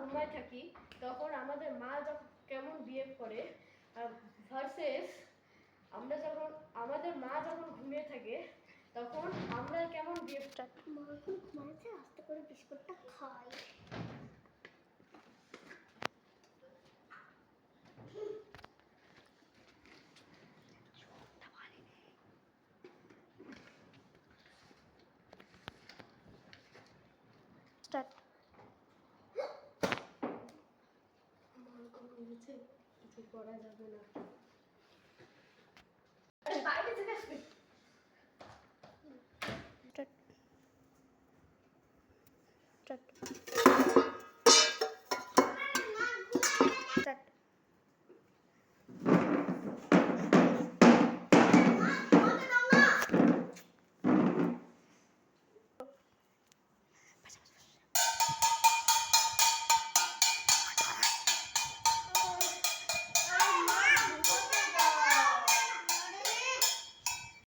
ঘুমায় থাকি তখন আমাদের মা যখন কেমন বিহেভ করে ভার্সেস আমরা যখন আমাদের মা যখন ঘুমিয়ে থাকে তখন আমরা কেমন বিহেভ। মা এখন ঘুমাচ্ছে, আস্তে করে বিস্কুটটা খাই। স্টার্ট। মা ঘুমিয়েছে, কিছু করা যাবে না। বাইরে থেকে আসবে। স্টার্ট।